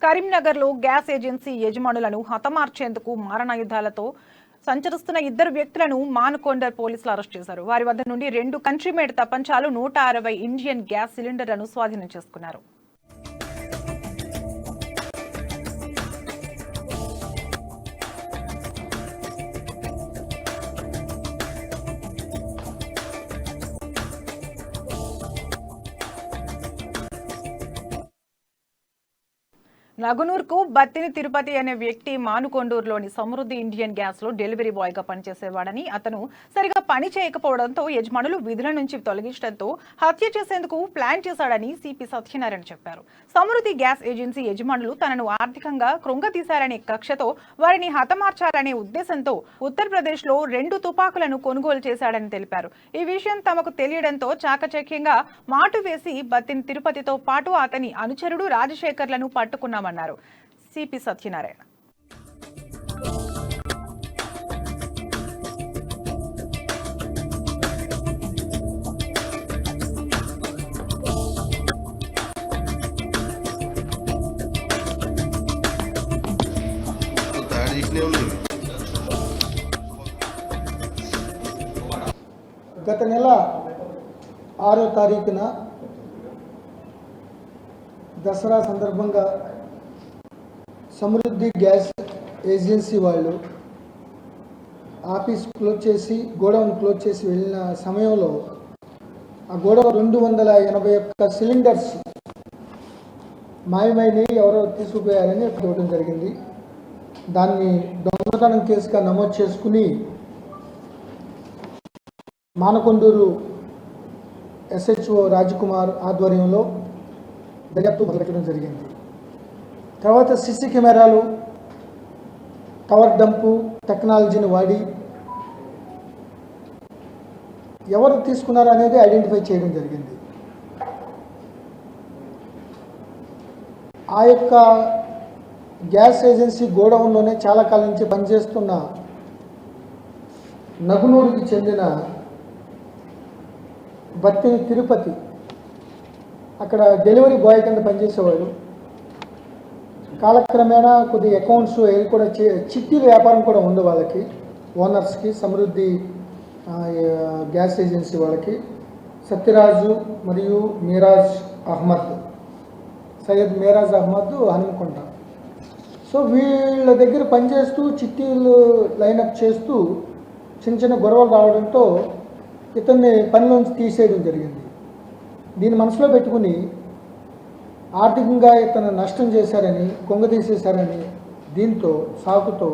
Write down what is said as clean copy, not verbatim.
కరీంనగర్లో gas agency యజమానులను హతమార్చేందుకు మారణాయుధాలతో సంచరిస్తున్న ఇద్దరు వ్యక్తులను మానకొండర్ పోలీసులు అరెస్ట్ చేశారు. వారి వద్ద నుండి 2 కంట్రీమేడ్ తపంచాలు 160 ఇండియన్ గ్యాస్ సిలిండర్లను స్వాధీనం చేసుకున్నారు. నగునూర్కు బత్తిని తిరుపతి అనే వ్యక్తి మానుకొండూరులోని సమృద్ధి ఇండియన్ గ్యాస్ లో డెలివరీ బాయ్ గా పనిచేసేవాడని, అతను సరిగా పని చేయకపోవడంతో యజమానులు విధుల నుంచి తొలగించడంతో హత్య చేసేందుకు ప్లాన్ చేశాడని సిపి సత్యనారాయణ చెప్పారు. సమృద్ధి గ్యాస్ ఏజెన్సీ యజమానులు తనను ఆర్థికంగా కృంగతీశారనే కక్షతో వారిని హతమార్చాలనే ఉద్దేశంతో ఉత్తరప్రదేశ్ లో 2 తుపాకులను కొనుగోలు చేశాడని తెలిపారు. ఈ విషయం తమకు తెలియడంతో చాకచక్యంగా మాటు వేసి బత్తిని తిరుపతితో పాటు అతని అనుచరుడు రాజశేఖర్లను పట్టుకున్నామన్నారు సిపి సత్యనారాయణ. గత నెల 6వ తారీఖున దసరా సందర్భంగా సమృద్ధి గ్యాస్ ఏజెన్సీ వాళ్ళు ఆఫీస్ క్లోజ్ చేసి గోడౌన్ క్లోజ్ చేసి వెళ్ళిన సమయంలో ఆ గోడౌన్ 281 సిలిండర్స్ మాయమైనవి ఎవరో తీసుకుపోయారని చూడటం జరిగింది. దాన్ని దొంగతనం కేసుగా నమోదు చేసుకుని మానకొండూరు ఎస్హెచ్ఓ రాజ్కుమార్ ఆధ్వర్యంలో దర్యాప్తు మొదలుపెట్టడం జరిగింది. తర్వాత సీసీ కెమెరాలు, టవర్ డంపు టెక్నాలజీని వాడి ఎవరు తీసుకున్నారు అనేది ఐడెంటిఫై చేయడం జరిగింది. ఆ యొక్క గ్యాస్ ఏజెన్సీ గోడౌన్లోనే చాలా కాలం నుంచి పనిచేస్తున్న నగునూరుకి చెందిన బత్తిని తిరుపతి అక్కడ డెలివరీ బాయ్ కింద పనిచేసేవాడు. కాలక్రమేణా కొద్ది అకౌంట్స్ కూడా చిట్టీల వ్యాపారం కూడా ఉంది వాళ్ళకి, ఓనర్స్కి, సమృద్ధి గ్యాస్ ఏజెన్సీ వాళ్ళకి. సత్యరాజు మరియు మీరాజ్ అహ్మద్, సయ్యద్ మీరాజ్ అహ్మద్ హనుమకొండ. సో వీళ్ళ దగ్గర పనిచేస్తూ చిట్టీలు లైనప్ చేస్తూ చిన్న చిన్న గొడవలు రావడంతో ఇతన్ని పనిలోంచి తీసేయడం జరిగింది. దీన్ని మనసులో పెట్టుకుని ఆర్థికంగా ఇతను నష్టం చేశారని, కొంగ తీసేశారని దీంతో సాకుతో